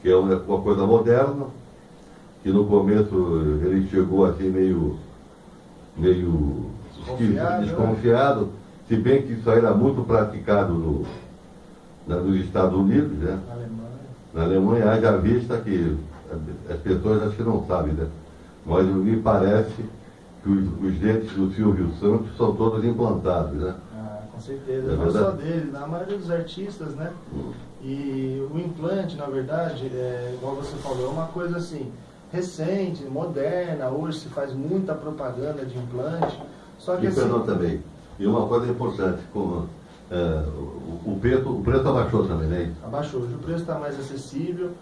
que é uma coisa moderna, que no começo ele chegou assim meio desconfiado, se bem que isso aí era muito praticado nos Estados Unidos, né? Na Alemanha, haja vista que as pessoas acho que não sabem, né? Mas me parece que os dentes do Silvio Santos são todos implantados, né? Ah, com certeza, não só dele, na maioria dos artistas, né? E o implante, na verdade, igual você falou, é uma coisa assim, recente, moderna, hoje se faz muita propaganda de implante, só que assim... Perdão também, e uma coisa importante, como, o preço abaixou também, né? Abaixou, hoje o preço está mais acessível.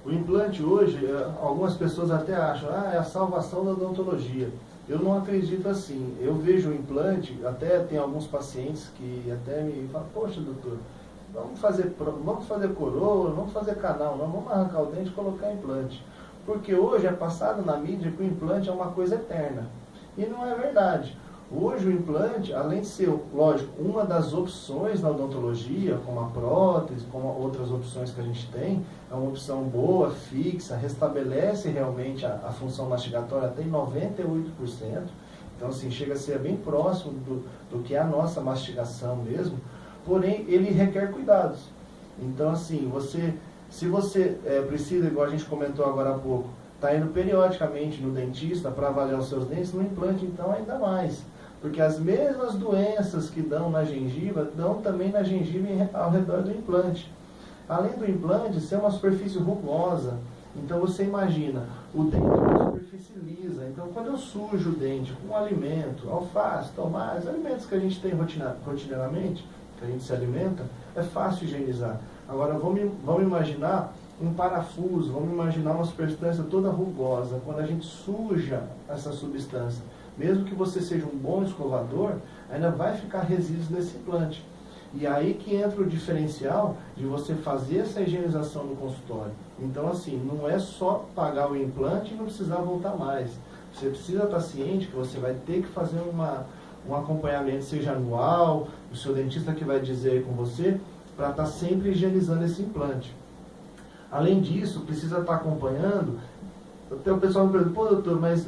O implante hoje, algumas pessoas até acham, é a salvação da odontologia. Eu não acredito assim. Eu vejo o implante, até tem alguns pacientes que até me falam, poxa, doutor, vamos fazer coroa, vamos fazer canal, não, vamos arrancar o dente e colocar implante. Porque hoje é passado na mídia que o implante é uma coisa eterna. E não é verdade. Hoje o implante, além de ser, lógico, uma das opções na odontologia, como a prótese, como outras opções que a gente tem, é uma opção boa, fixa, restabelece realmente a função mastigatória até em 98%. Então, assim, chega a ser bem próximo do que é a nossa mastigação mesmo, porém, ele requer cuidados. Então, assim, se você precisa, igual a gente comentou agora há pouco, está indo periodicamente no dentista para avaliar os seus dentes, no implante, então, ainda mais. Porque as mesmas doenças que dão na gengiva, dão também na gengiva ao redor do implante. Além do implante ser uma superfície rugosa, então você imagina, o dente é uma superfície lisa. Então quando eu sujo o dente com alimento, alface, tomate, alimentos que a gente tem rotineiramente, que a gente se alimenta, é fácil higienizar. Agora vamos imaginar um parafuso, vamos imaginar uma substância toda rugosa, quando a gente suja essa substância. Mesmo que você seja um bom escovador, ainda vai ficar resíduos nesse implante. E aí que entra o diferencial de você fazer essa higienização no consultório. Então, assim, não é só pagar o implante e não precisar voltar mais. Você precisa estar ciente que você vai ter que fazer um acompanhamento, seja anual, o seu dentista que vai dizer com você, para estar sempre higienizando esse implante. Além disso, precisa estar acompanhando. Até o pessoal me pergunta, pô, doutor, mas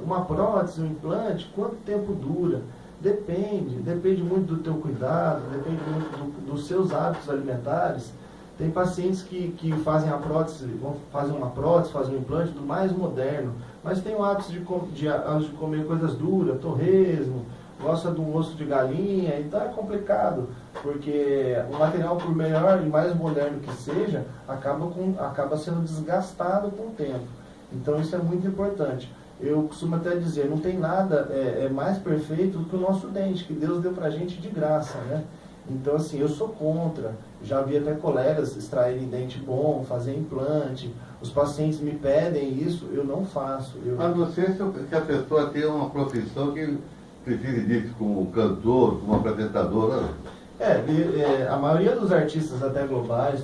uma prótese, um implante, quanto tempo dura? Depende muito do teu cuidado, depende muito dos seus hábitos alimentares. Tem pacientes que fazem a prótese, fazem um implante do mais moderno, mas tem o hábito de comer coisas duras, torresmo, gosta de um osso de galinha, então é complicado, porque o material, por melhor e mais moderno que seja, acaba sendo desgastado com o tempo. Então isso é muito importante. Eu costumo até dizer, não tem nada mais perfeito do que o nosso dente, que Deus deu pra gente de graça, né? Então assim, eu sou contra. Já vi até colegas extraírem dente bom, fazer implante. Os pacientes me pedem isso, eu não faço. Mas não sei se a pessoa tem uma profissão que precise disso, como cantor, como apresentador, a maioria dos artistas até globais,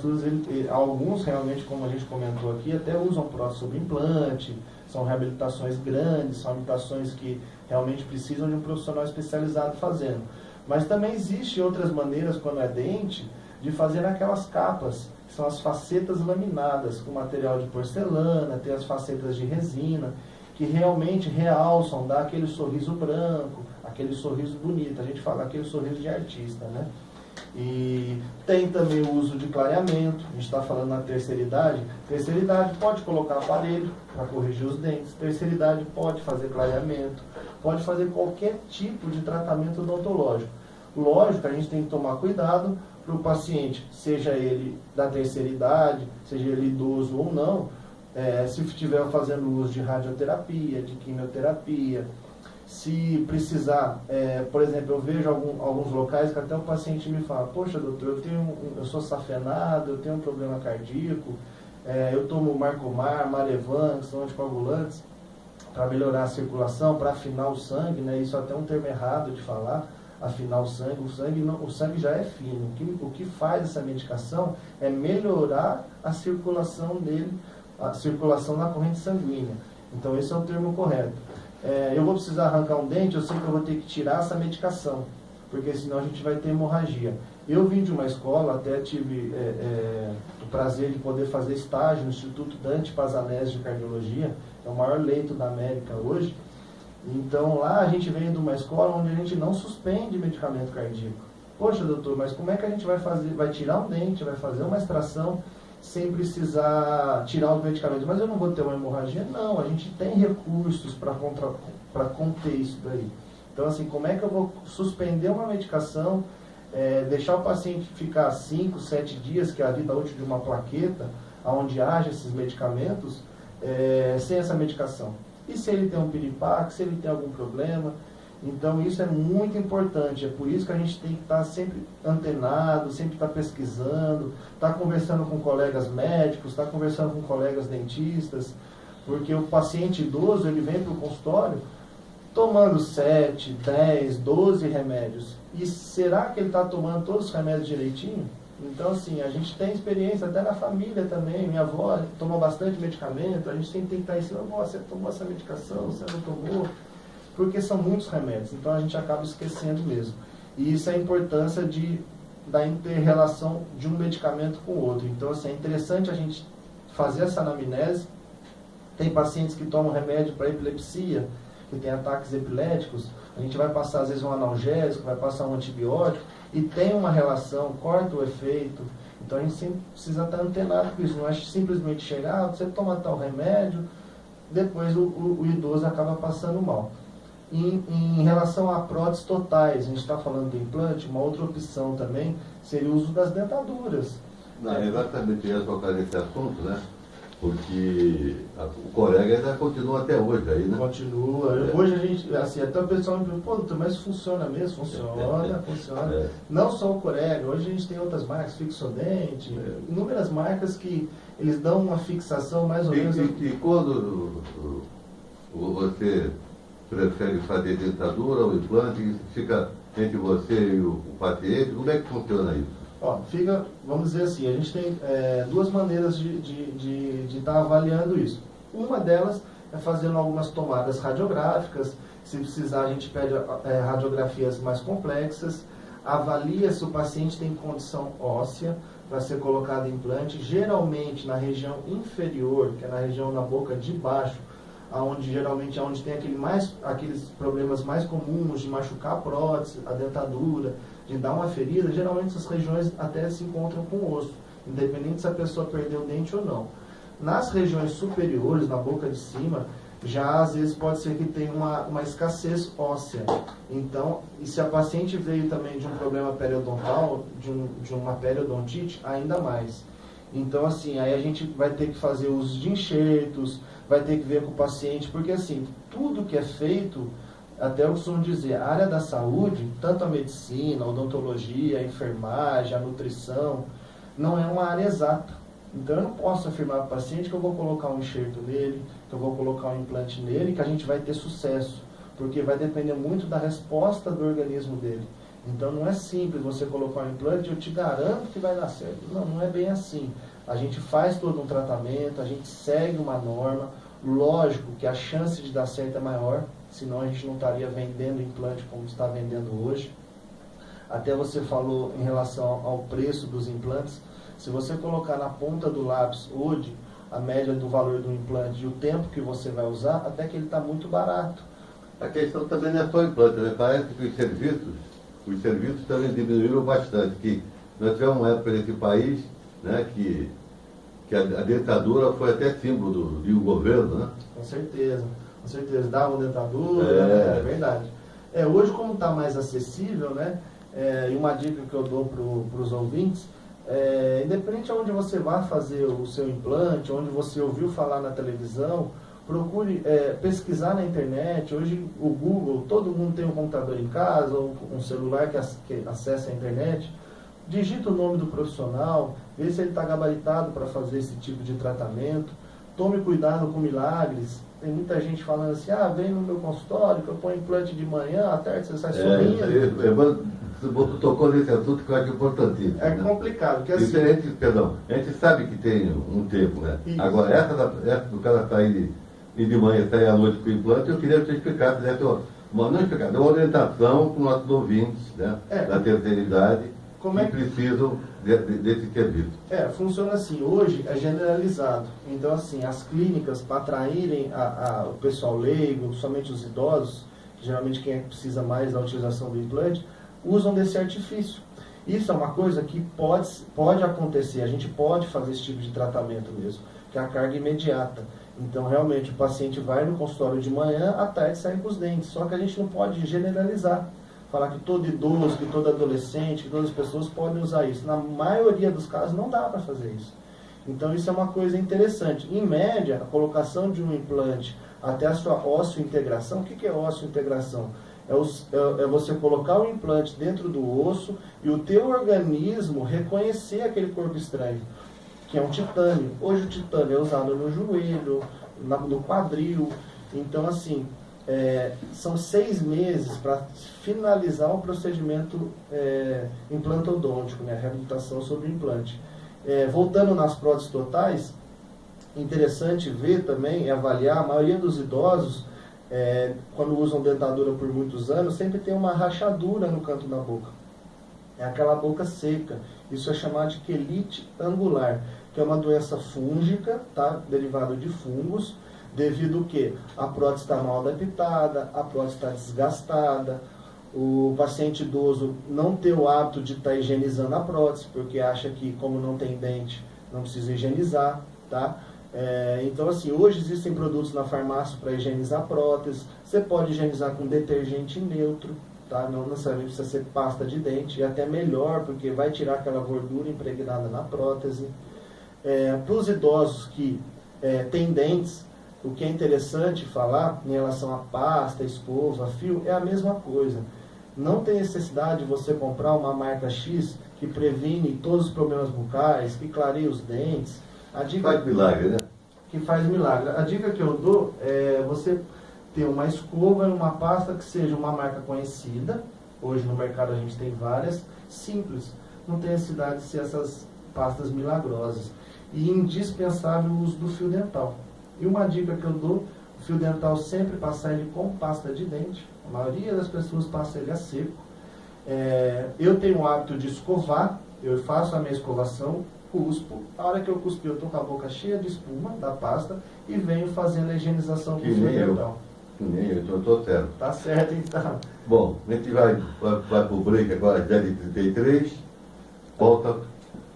alguns realmente, como a gente comentou aqui, até usam prótese sobre implante, são reabilitações grandes, são habitações que realmente precisam de um profissional especializado fazendo. Mas também existem outras maneiras, quando é dente, de fazer aquelas capas, que são as facetas laminadas, com material de porcelana, tem as facetas de resina, que realmente realçam, dá aquele sorriso branco, aquele sorriso bonito, a gente fala aquele sorriso de artista, né? E tem também o uso de clareamento, a gente está falando na terceira idade pode colocar aparelho para corrigir os dentes, terceira idade pode fazer clareamento, pode fazer qualquer tipo de tratamento odontológico. Lógico, a gente tem que tomar cuidado para o paciente, seja ele da terceira idade, seja ele idoso ou não, se estiver fazendo uso de radioterapia, de quimioterapia, se precisar, por exemplo, eu vejo alguns locais que até o paciente me fala, poxa doutor, eu sou safenado, eu tenho um problema cardíaco, eu tomo Marcomar, Marevan, que são anticoagulantes, para melhorar a circulação, para afinar o sangue, né? Isso é até um termo errado de falar, afinar o sangue já é fino. O que faz essa medicação é melhorar a circulação dele, a circulação na corrente sanguínea. Então esse é o termo correto. Eu vou precisar arrancar um dente, eu sei que eu vou ter que tirar essa medicação. porque senão a gente vai ter hemorragia. Eu vim de uma escola, até tive o prazer de poder fazer estágio no Instituto Dante Pazanese de Cardiologia, é o maior leito da América hoje. Então lá a gente veio de uma escola onde a gente não suspende medicamento cardíaco. Poxa, doutor, mas como é que a gente vai fazer? Vai tirar um dente, vai fazer uma extração sem precisar tirar os medicamentos? Mas eu não vou ter uma hemorragia? Não, a gente tem recursos para conter isso daí. Então assim, como é que eu vou suspender uma medicação, deixar o paciente ficar 5, 7 dias, que é a vida útil de uma plaqueta, onde haja esses medicamentos, sem essa medicação? E se ele tem um piripaque, se ele tem algum problema? Então isso é muito importante, é por isso que a gente tem que estar sempre antenado, sempre estar pesquisando, estar conversando com colegas médicos, estar conversando com colegas dentistas, porque o paciente idoso, ele vem para o consultório tomando 7, 10, 12 remédios. E será que ele está tomando todos os remédios direitinho? Então, assim, a gente tem experiência até na família também. Minha avó toma bastante medicamento, a gente sempre tem que estar ensinando: você tomou essa medicação, você não tomou? Porque são muitos remédios, então a gente acaba esquecendo mesmo. E isso é a importância da inter-relação de um medicamento com o outro. Então, assim, é interessante a gente fazer essa anamnese. Tem pacientes que tomam remédio para epilepsia, que tem ataques epiléticos, a gente vai passar às vezes um analgésico, vai passar um antibiótico, e tem uma relação, corta o efeito. Então a gente sempre precisa estar antenado com isso, não é simplesmente chegar, você toma tal remédio, depois o idoso acaba passando mal. Em relação a próteses totais, a gente está falando do implante, uma outra opção também seria o uso das dentaduras. Não, exatamente, eu ia tocar nesse assunto, né? Porque o colega ainda continua até hoje aí, né? Continua. Hoje a gente, assim, até o pessoal me pergunta: pô, doutor, mas funciona mesmo? Funciona, funciona. Não só o Corega, hoje a gente tem outras marcas, Fixodente, inúmeras marcas que eles dão uma fixação mais ou menos. E quando você prefere fazer dentadura ou implante, fica entre você e o paciente, como é que funciona isso? Vamos dizer assim, a gente tem duas maneiras de estar avaliando isso. Uma delas é fazendo algumas tomadas radiográficas. Se precisar, a gente pede radiografias mais complexas, avalia se o paciente tem condição óssea para ser colocado implante, geralmente na região inferior, que é na região na boca de baixo, geralmente é onde tem aqueles problemas mais comuns de machucar a prótese, a dentadura, de dar uma ferida. Geralmente essas regiões até se encontram com o osso, independente se a pessoa perdeu o dente ou não. Nas regiões superiores, na boca de cima, já às vezes pode ser que tenha uma escassez óssea. Então, e se a paciente veio também de um problema periodontal, de uma periodontite, ainda mais. Então, assim, aí a gente vai ter que fazer uso de enxertos, vai ter que ver com o paciente, porque assim, tudo que é feito, até eu costumo dizer, a área da saúde, tanto a medicina, a odontologia, a enfermagem, a nutrição, não é uma área exata. Então eu não posso afirmar para o paciente que eu vou colocar um enxerto nele, que eu vou colocar um implante nele, que a gente vai ter sucesso, porque vai depender muito da resposta do organismo dele. Então não é simples você colocar um implante e eu te garanto que vai dar certo. Não, não é bem assim. A gente faz todo um tratamento, a gente segue uma norma. Lógico que a chance de dar certo é maior, senão a gente não estaria vendendo implante como está vendendo hoje. Até você falou em relação ao preço dos implantes. Se você colocar na ponta do lápis hoje a média do valor do implante e o tempo que você vai usar, até que ele está muito barato. A questão também não é só o implante, né? Parece que os serviços também diminuíram bastante. Que nós tivemos uma época nesse país, né, que a dentadura foi até símbolo de um governo, né? Com certeza. Davam dentadura, é verdade. Hoje, como está mais acessível, né? E uma dica que eu dou para os ouvintes, independente de onde você vai fazer o seu implante, onde você ouviu falar na televisão, procure pesquisar na internet. Hoje o Google, todo mundo tem um computador em casa, ou um celular que acessa a internet. Digita o nome do profissional, vê se ele está gabaritado para fazer esse tipo de tratamento. Tome cuidado com milagres. Tem muita gente falando assim: vem no meu consultório que eu ponho implante de manhã, à tarde você sai sorrindo. Você tocou nesse assunto que eu acho importantíssimo. É complicado, porque assim... A gente sabe que tem um tempo, né? Isso. Agora, essa do cara sair de manhã, sair à noite com o implante, eu queria que você explicasse, né? uma orientação para os nossos ouvintes, né, da terceira idade, que precisam desse serviço. Funciona assim, hoje é generalizado. Então, assim, as clínicas, para atraírem o pessoal leigo, somente os idosos, que geralmente quem precisa mais da utilização do implante, usam desse artifício. Isso é uma coisa que pode acontecer, a gente pode fazer esse tipo de tratamento mesmo, que é a carga imediata. Então, realmente, o paciente vai no consultório de manhã, à tarde sai com os dentes. Só que a gente não pode generalizar. Falar que todo idoso, que todo adolescente, que todas as pessoas podem usar isso. Na maioria dos casos, não dá para fazer isso. Então, isso é uma coisa interessante. Em média, a colocação de um implante até a sua ósseo-integração. O que é ósseo-integração? É você colocar o implante dentro do osso e o teu organismo reconhecer aquele corpo estranho, que é um titânio. Hoje o titânio é usado no joelho, no quadril. Então, assim, são 6 meses para finalizar o procedimento implantodôntico, né, a reabilitação sobre o implante. Voltando nas próteses totais, interessante ver também, avaliar, a maioria dos idosos, quando usam dentadura por muitos anos, sempre tem uma rachadura no canto da boca. É aquela boca seca. Isso é chamado de quelite angular, que é uma doença fúngica, tá? Derivada de fungos, devido ao que? A prótese está mal adaptada, a prótese está desgastada, o paciente idoso não tem o hábito de estar higienizando a prótese, porque acha que, como não tem dente, não precisa higienizar, tá? Então, assim, hoje existem produtos na farmácia para higienizar prótese. Você pode higienizar com detergente neutro, tá? Não necessariamente precisa ser pasta de dente, e até melhor, porque vai tirar aquela gordura impregnada na prótese. Para os idosos que têm dentes, o que é interessante falar em relação a pasta, escova, fio, é a mesma coisa. Não tem necessidade de você comprar uma marca X que previne todos os problemas bucais, que clareia os dentes. Faz milagre, né? Que faz milagre. A dica que eu dou é você ter uma escova e uma pasta que seja uma marca conhecida. Hoje no mercado a gente tem várias, simples. Não tem necessidade de ser essas pastas milagrosas. E indispensável o uso do fio dental. E uma dica que eu dou, o fio dental sempre passar ele com pasta de dente. A maioria das pessoas passa ele a seco. Eu tenho o hábito de escovar, eu faço a minha escovação, cuspo. A hora que eu cuspi, eu estou com a boca cheia de espuma da pasta e venho fazendo a higienização com o fio dental. Que nem eu, então estou certo. Tá certo, então. Bom, a gente vai para o break agora, às 10h33. Volta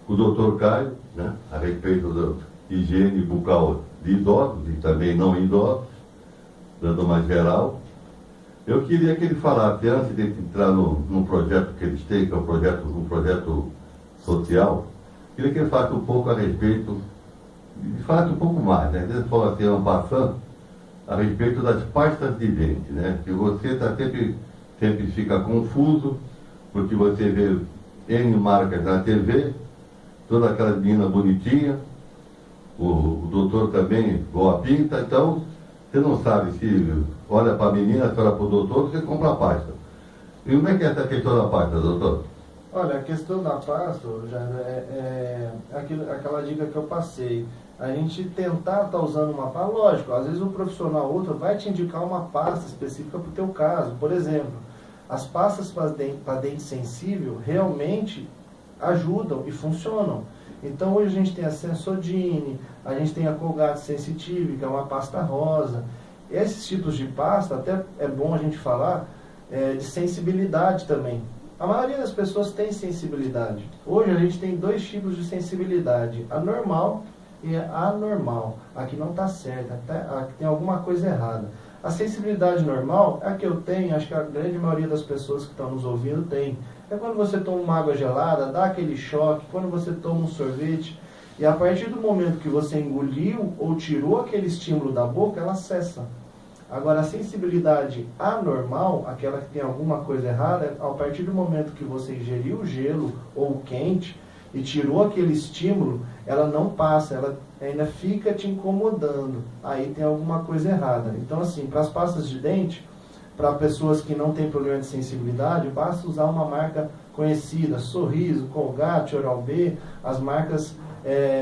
com o Dr. Caio, né, a respeito da higiene bucal de idosos e também não idosos, dando uma geral. Eu queria que ele falasse, antes de entrar num projeto que eles têm, que é um projeto social, queria que ele falasse um pouco a respeito, falasse um pouco mais, né? Ele falou assim, passando, a respeito das pastas de dente, né? Que você sempre fica confuso, porque você vê N marcas na TV, toda aquela menina bonitinha, o doutor também, boa pinta, então você não sabe se olha para a menina, se olha para o doutor, você compra a pasta. E como é que é essa questão da pasta, doutor? Olha, a questão da pasta, já aquela dica que eu passei. A gente tentar estar usando uma pasta, lógico, às vezes um profissional ou outro vai te indicar uma pasta específica para o teu caso. Por exemplo, as pastas para dente sensível realmente ajudam e funcionam. Então hoje a gente tem a Sensodyne, a gente tem a Colgate Sensitive, que é uma pasta rosa. Esses tipos de pasta, até é bom a gente falar, de sensibilidade também. A maioria das pessoas tem sensibilidade. Hoje a gente tem 2 tipos de sensibilidade, a normal e a anormal. Aqui não está certa, aqui tem alguma coisa errada. A sensibilidade normal é a que eu tenho, acho que a grande maioria das pessoas que estão nos ouvindo tem. É quando você toma uma água gelada, dá aquele choque, quando você toma um sorvete, e a partir do momento que você engoliu ou tirou aquele estímulo da boca, ela cessa. Agora, a sensibilidade anormal, aquela que tem alguma coisa errada, a partir do momento que você ingeriu o gelo ou o quente e tirou aquele estímulo, ela não passa, ela ainda fica te incomodando. Aí tem alguma coisa errada. Então, assim, para as pastas de dente, para pessoas que não têm problema de sensibilidade, basta usar uma marca conhecida, Sorriso, Colgate, Oral-B, as marcas,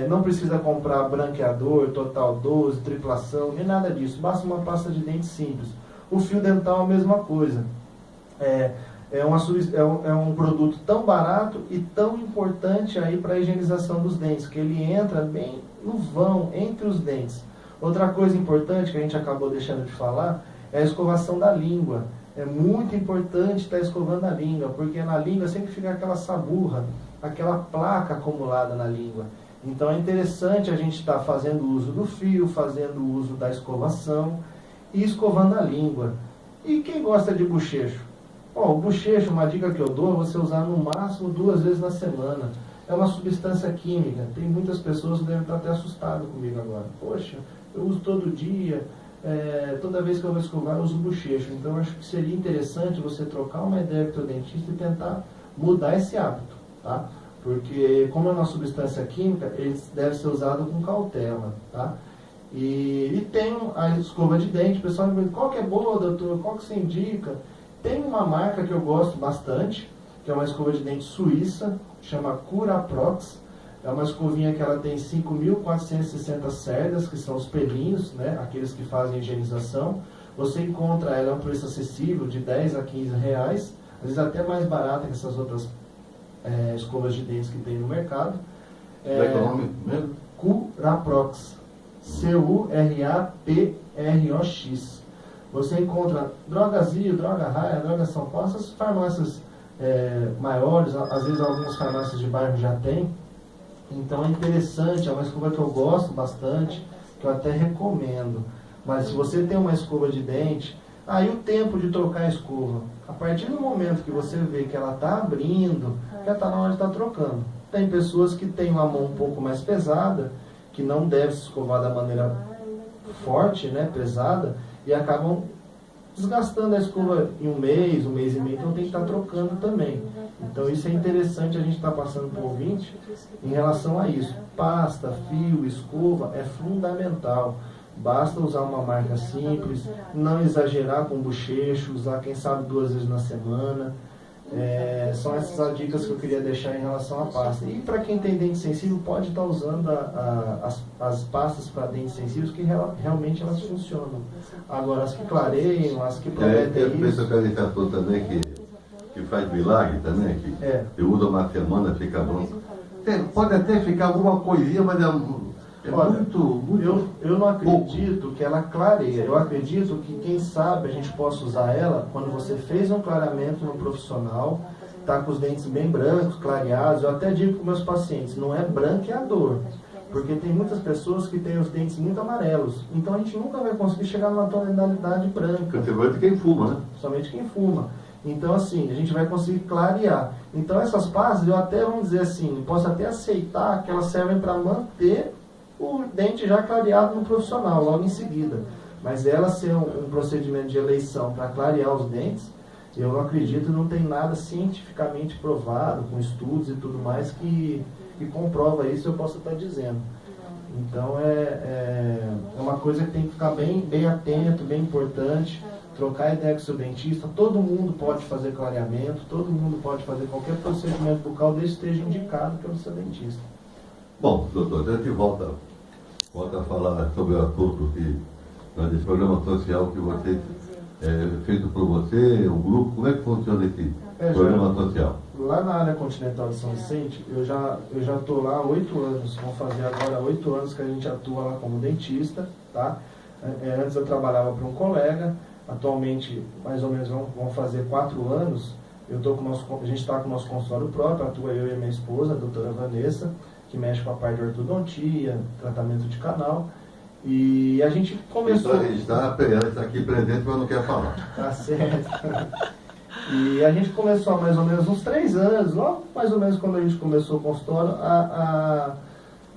não precisa comprar branqueador, Total 12, triplação, nem nada disso, basta uma pasta de dente simples. O fio dental é a mesma coisa. É um produto tão barato e tão importante aí para a higienização dos dentes, que ele entra bem no vão, entre os dentes. Outra coisa importante que a gente acabou deixando de falar é a escovação da língua. É muito importante estar escovando a língua, porque na língua sempre fica aquela saburra, aquela placa acumulada na língua. Então é interessante a gente estar fazendo uso do fio, fazendo uso da escovação e escovando a língua. E quem gosta de bochecho? O bochecho, uma dica que eu dou, é você usar no máximo 2 vezes na semana. É uma substância química. Tem muitas pessoas que devem estar até assustadas comigo agora. Poxa, eu uso todo dia, toda vez que eu vou escovar eu uso bochecho. Então eu acho que seria interessante você trocar uma ideia com o dentista e tentar mudar esse hábito, tá? Porque como é uma substância química, ele deve ser usado com cautela, tá? E tem a escova de dente. O pessoal me pergunta, qual que é boa, doutor? Qual que você indica? Tem uma marca que eu gosto bastante, que é uma escova de dente suíça, chama Curaprox. É uma escovinha que ela tem 5.460 cerdas, que são os pelinhos, né, aqueles que fazem a higienização. Você encontra ela a um preço acessível de 10 a 15 reais, às vezes até mais barata que essas outras escovas de dentes que tem no mercado. Qual é o nome mesmo? Curaprox. Curaprox. Você encontra Droga Zio, Droga Raia, Droga São Paulo, essas farmácias maiores, às vezes algumas farmácias de bairro já tem. Então é interessante, é uma escova que eu gosto bastante, que eu até recomendo. Mas se você tem uma escova de dente, aí o tempo de trocar a escova, a partir do momento que você vê que ela está abrindo, já está na hora de estar trocando. Tem pessoas que têm uma mão um pouco mais pesada, que não deve se escovar da maneira forte, né, pesada, e acabam desgastando a escova em um mês e meio, então tem que estar trocando também. Então isso é interessante a gente estar passando para o ouvinte em relação a isso. Pasta, fio, escova é fundamental. Basta usar uma marca simples, não exagerar com bochecho, usar quem sabe 2 vezes na semana. São essas as dicas que eu queria deixar em relação à pasta. E para quem tem dente sensível, pode estar usando as pastas para dentes sensíveis, que realmente elas funcionam. Agora, as que clareiam, as que prometem isso... Eu quero deixar todo também que faz milagre também, que usa uma semana, fica bom. Pode até ficar alguma coisinha, mas Olha, muito eu não acredito que ela clareia. Eu acredito que, quem sabe, a gente possa usar ela quando você fez um clareamento no profissional, está com os dentes bem brancos, clareados. Eu até digo para os meus pacientes, não é branqueador, porque tem muitas pessoas que têm os dentes muito amarelos. Então a gente nunca vai conseguir chegar numa tonalidade branca. Principalmente quem fuma, né? Somente quem fuma. Então, assim, a gente vai conseguir clarear. Então, essas pastas, eu até, vamos dizer assim, posso até aceitar que elas servem para manter o dente já clareado no profissional, logo em seguida. Mas ela ser um procedimento de eleição para clarear os dentes, eu não acredito, não tem nada cientificamente provado, com estudos e tudo mais, que comprova isso, eu posso estar dizendo. Então, é uma coisa que tem que ficar bem atento, bem importante. Trocar ideia com o seu dentista. Todo mundo pode fazer clareamento, todo mundo pode fazer qualquer procedimento bucal, desde que esteja indicado pelo seu dentista. Bom, doutor, a gente volta a falar sobre o assunto desse programa social que você feito por você, o grupo. Como é que funciona esse programa social? Lá na área continental de São Vicente, eu já estou lá há 8 anos. Vamos fazer agora 8 anos que a gente atua lá como dentista, tá? Antes eu trabalhava para um colega. Atualmente, mais ou menos, vão fazer 4 anos. A gente está com o nosso consultório próprio, atua eu e a minha esposa, a doutora Vanessa, que mexe com a parte de ortodontia, tratamento de canal. E a gente começou... Está aqui presente, mas não quer falar. Tá certo. E a gente começou há mais ou menos uns 3 anos, logo mais ou menos quando a gente começou o consultório,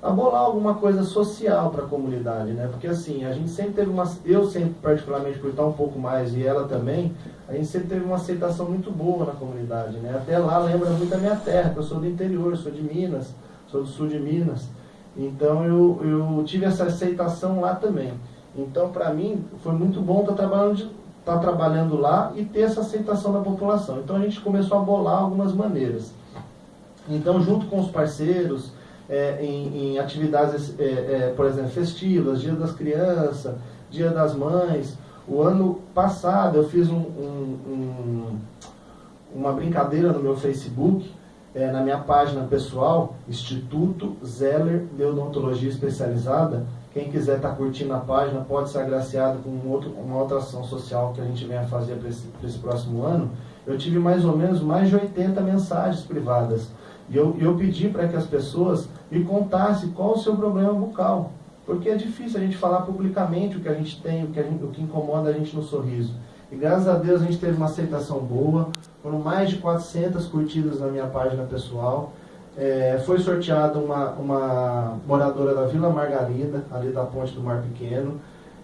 a bolar alguma coisa social para a comunidade, né? Porque assim, a gente sempre teve eu sempre, particularmente por estar um pouco mais, e ela também, a gente sempre teve uma aceitação muito boa na comunidade, né? Até lá lembra muito da minha terra, que eu sou do interior, sou de Minas, sou do sul de Minas. Então eu tive essa aceitação lá também. Então, para mim, foi muito bom estar trabalhando lá e ter essa aceitação da população. Então a gente começou a bolar algumas maneiras. Então, junto com os parceiros, em atividades, por exemplo, festivas, Dia das Crianças, Dia das Mães, O ano passado eu fiz uma brincadeira no meu Facebook, na minha página pessoal, Instituto Zeller de Odontologia Especializada. Quem quiser estar curtindo a página pode ser agraciado com uma outra ação social que a gente venha fazer para esse próximo ano. Eu tive mais ou menos mais de 80 mensagens privadas. E eu pedi para que as pessoas me contassem qual o seu problema bucal. Porque é difícil a gente falar publicamente o que a gente tem, o que incomoda a gente no sorriso. E graças a Deus a gente teve uma aceitação boa. Foram mais de 400 curtidas na minha página pessoal. Foi sorteada uma moradora da Vila Margarida, ali da Ponte do Mar Pequeno.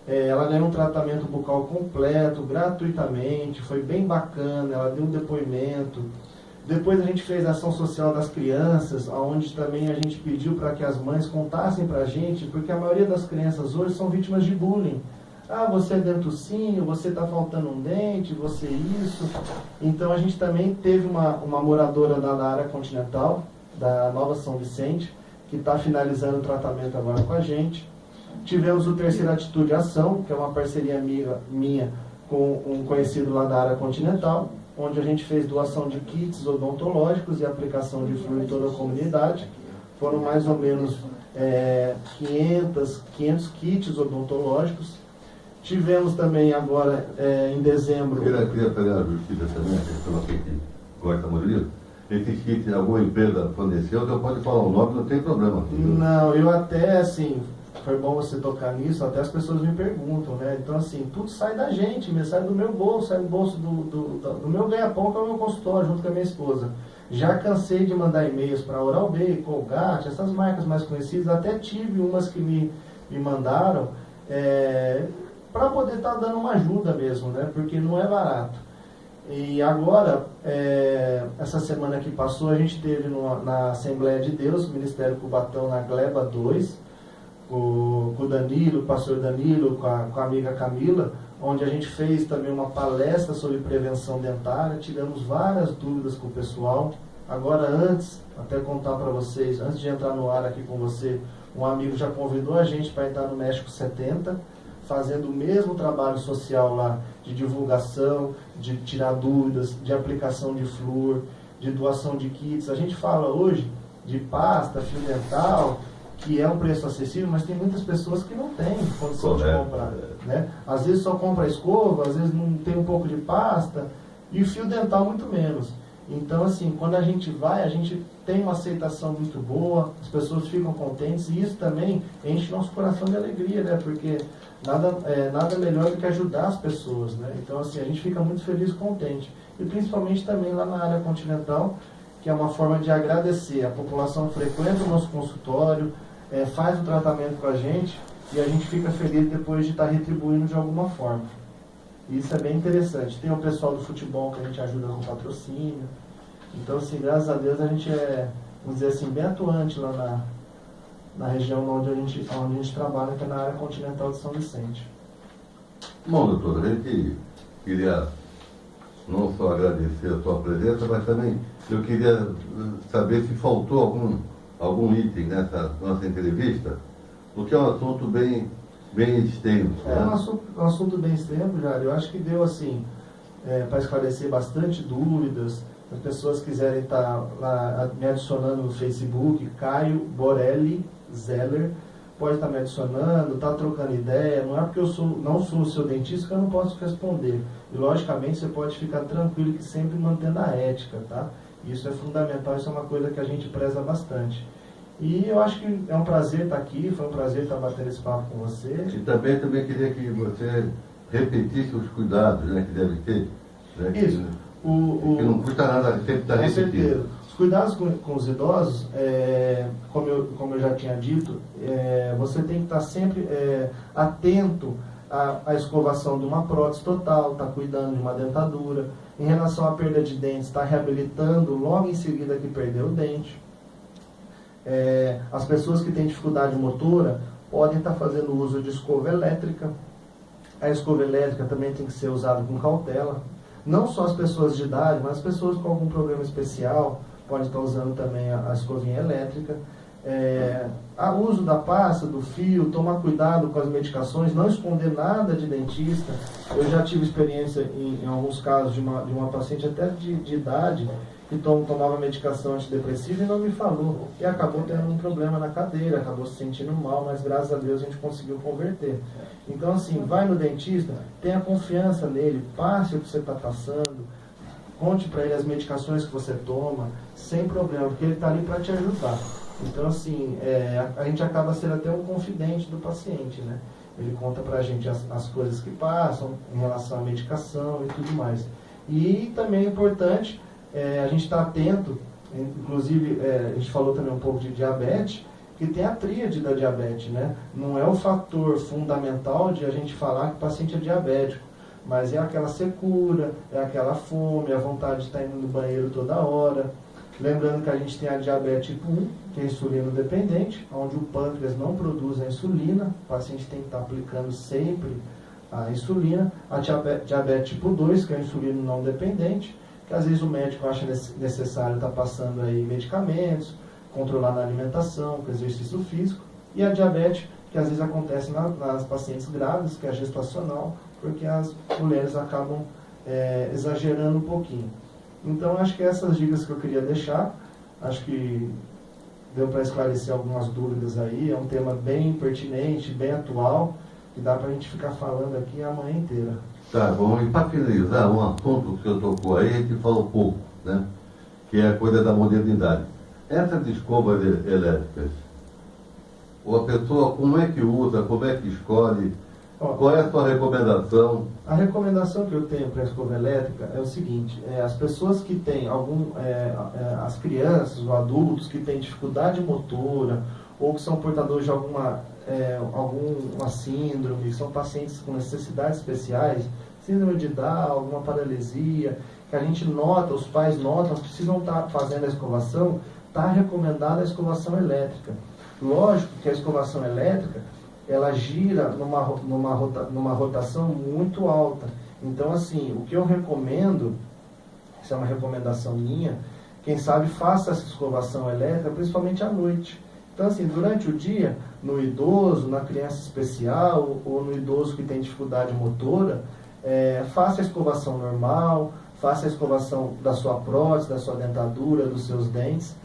Ela ganhou um tratamento bucal completo, gratuitamente, foi bem bacana, ela deu um depoimento. Depois a gente fez a ação social das crianças, onde também a gente pediu para que as mães contassem para a gente, porque a maioria das crianças hoje são vítimas de bullying. Ah, você é dentucinho, você está faltando um dente, você isso. Então a gente também teve uma moradora da área continental, da Nova São Vicente, que está finalizando o tratamento agora com a gente. Tivemos o Terceira Atitude Ação, que é uma parceria minha com um conhecido lá da área continental, onde a gente fez doação de kits odontológicos e aplicação de fluido em toda a comunidade. Foram mais ou menos 500 kits odontológicos. Tivemos também agora, em dezembro... Eu queria fazer a justiça também, a questão aqui que gosta muito. Esses kits, alguma empresa forneceu, você pode falar o nome, não tem problema. Não, eu até, assim... Foi bom você tocar nisso, até as pessoas me perguntam, né? Então, assim, tudo sai da gente, sai do meu bolso, sai do bolso do meu ganha-pão, que é o meu consultório, junto com a minha esposa. Já cansei de mandar e-mails para Oral-B, Colgate, essas marcas mais conhecidas, até tive umas que me mandaram para poder estar dando uma ajuda mesmo, né? Porque não é barato. E agora, essa semana que passou, a gente teve na Assembleia de Deus, Ministério Cubatão, na Gleba 2, com o Danilo, o pastor Danilo, com a amiga Camila, onde a gente fez também uma palestra sobre prevenção dentária, tivemos várias dúvidas com o pessoal. Agora, até contar para vocês, antes de entrar no ar aqui com você, um amigo já convidou a gente para entrar no México 70, fazendo o mesmo trabalho social lá, de divulgação, de tirar dúvidas, de aplicação de flúor, de doação de kits. A gente fala hoje de pasta, fio dental, que é um preço acessível, mas tem muitas pessoas que não têm condição de comprar, né? Às vezes só compra escova, às vezes não tem um pouco de pasta, e o fio dental muito menos. Então, assim, quando a gente vai, a gente tem uma aceitação muito boa, as pessoas ficam contentes, e isso também enche nosso coração de alegria, né? Porque nada melhor do que ajudar as pessoas, né? Então, assim, a gente fica muito feliz e contente. E principalmente também lá na área continental, que é uma forma de agradecer. A população frequenta o nosso consultório, faz o tratamento com a gente, e a gente fica feliz depois de estar retribuindo de alguma forma. Isso é bem interessante. Tem o pessoal do futebol que a gente ajuda com patrocínio. Então, assim, graças a Deus a gente vamos dizer assim, bem atuante lá na região onde a gente trabalha, que é na área continental de São Vicente. Bom, doutor, a gente queria não só agradecer a sua presença, mas também eu queria saber se faltou algum item nessa nossa entrevista, porque é um assunto bem extenso. Um assunto bem extenso, Jário. Eu acho que deu, assim, para esclarecer bastante dúvidas. Se as pessoas quiserem estar lá me adicionando no Facebook, Caio Borelli Zeller, pode estar me adicionando, estar trocando ideia. Não é porque eu não sou o seu dentista que eu não posso responder. E, logicamente, você pode ficar tranquilo que sempre mantendo a ética, tá? Isso é fundamental, isso é uma coisa que a gente preza bastante. E eu acho que é um prazer estar aqui, foi um prazer estar batendo esse papo com você. E também queria que você repetisse os cuidados, né, que deve ter. Né, isso. Que não custa nada sempre estar repetindo. Os cuidados com os idosos, como eu já tinha dito, você tem que estar sempre atento à escovação de uma prótese total, estar cuidando de uma dentadura. Em relação à perda de dentes, estar reabilitando logo em seguida que perdeu o dente. As pessoas que têm dificuldade motora podem estar fazendo uso de escova elétrica. A escova elétrica também tem que ser usada com cautela. Não só as pessoas de idade, mas as pessoas com algum problema especial podem estar usando também a escovinha elétrica. o uso da pasta, do fio, tomar cuidado com as medicações, não esconder nada de dentista. Eu já tive experiência em alguns casos de uma paciente até de idade que tomava medicação antidepressiva e não me falou. E acabou tendo um problema na cadeira, acabou se sentindo mal, mas graças a Deus a gente conseguiu converter. Então assim, vai no dentista, tenha confiança nele, passe o que você está passando, conte para ele as medicações que você toma, sem problema, porque ele está ali para te ajudar. Então assim, a gente acaba sendo até um confidente do paciente, né? Ele conta para a gente as coisas que passam em relação à medicação e tudo mais. E também é importante a gente está atento, inclusive a gente falou também um pouco de diabetes, que tem a tríade da diabetes, né? Não é o fator fundamental de a gente falar que o paciente é diabético, mas é aquela secura, é aquela fome, a vontade de estar indo no banheiro toda hora. Lembrando que a gente tem a diabetes tipo 1, que é insulino dependente, onde o pâncreas não produz a insulina, o paciente tem que estar aplicando sempre a insulina. A diabetes tipo 2, que é o insulino não dependente, que às vezes o médico acha necessário estar passando aí medicamentos, controlar na alimentação, com exercício físico. E a diabetes, que às vezes acontece nas pacientes grávidas, que é a gestacional, porque as mulheres acabam exagerando um pouquinho. Então, acho que essas dicas que eu queria deixar, acho que deu para esclarecer algumas dúvidas aí, é um tema bem pertinente, bem atual, que dá para a gente ficar falando aqui a manhã inteira. Tá bom, e para finalizar, um assunto que eu tocou aí, a gente falou pouco, né? Que é a coisa da modernidade. Essas escovas elétricas, ou a pessoa, como é que usa, como é que escolhe, qual é a sua recomendação? A recomendação que eu tenho para a escova elétrica é o seguinte, as pessoas que têm as crianças ou adultos que têm dificuldade motora, ou que são portadores de alguma síndrome, que são pacientes com necessidades especiais, síndrome de Down, alguma paralisia, que a gente nota, os pais notam, precisam estar fazendo a escovação, está recomendada a escovação elétrica. Lógico que a escovação elétrica, ela gira numa rotação muito alta. Então, assim, o que eu recomendo, isso é uma recomendação minha, quem sabe faça essa escovação elétrica, principalmente à noite. Então, assim, durante o dia, no idoso, na criança especial, ou no idoso que tem dificuldade motora, faça a escovação normal, faça a escovação da sua prótese, da sua dentadura, dos seus dentes.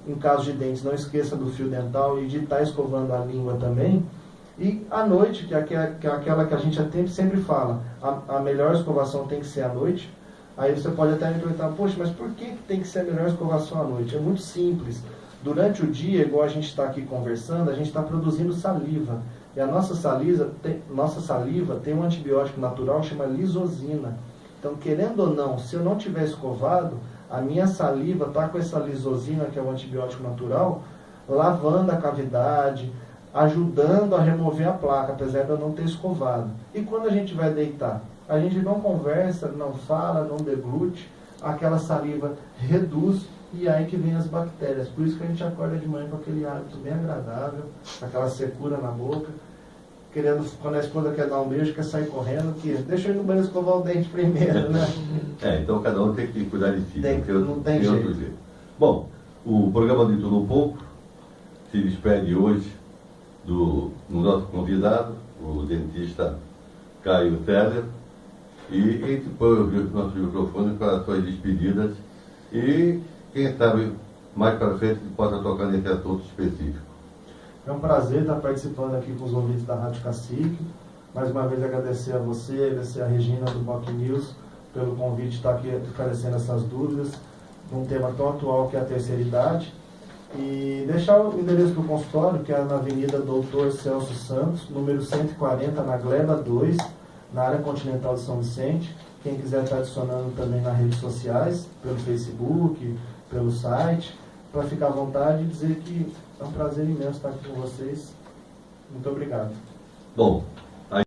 Em caso de dentes, não esqueça do fio dental e de estar escovando a língua também. E à noite, que é aquela que a gente sempre fala, a melhor escovação tem que ser à noite. Aí você pode até me perguntar, poxa, mas por que tem que ser a melhor escovação à noite? É muito simples. Durante o dia, igual a gente está aqui conversando, a gente está produzindo saliva. E a nossa saliva tem um antibiótico natural que chama lisozina. Então, querendo ou não, se eu não tiver escovado, a minha saliva está com essa lisozina, que é o antibiótico natural, lavando a cavidade, ajudando a remover a placa, apesar de eu não ter escovado. E quando a gente vai deitar? A gente não conversa, não fala, não deglute, aquela saliva reduz e aí que vem as bactérias. Por isso que a gente acorda de manhã com aquele hálito bem agradável, aquela secura na boca, quando a esposa quer dar um beijo, quer sair correndo, que deixa eu ir no banheiro escovar o dente primeiro, né? Então cada um tem que cuidar de si, não tem jeito. Outro jeito. Bom, o programa de Tudo Um Pouco se despede hoje do nosso convidado, o dentista Caio Teller, e depois eu vi o nosso microfone para as suas despedidas e quem sabe mais para frente que possa tocar nesse assunto específico. É um prazer estar participando aqui com os ouvintes da Rádio Cacique. Mais uma vez agradecer a você, agradecer a Regina do Boc News pelo convite de estar aqui esclarecendo essas dúvidas num tema tão atual que é a terceira idade. E deixar o endereço do consultório, que é na Avenida Doutor Celso Santos, número 140, na Gleba 2, na área continental de São Vicente. Quem quiser estar adicionando também nas redes sociais, pelo Facebook, pelo site, para ficar à vontade e dizer que é um prazer imenso estar aqui com vocês. Muito obrigado. Bom,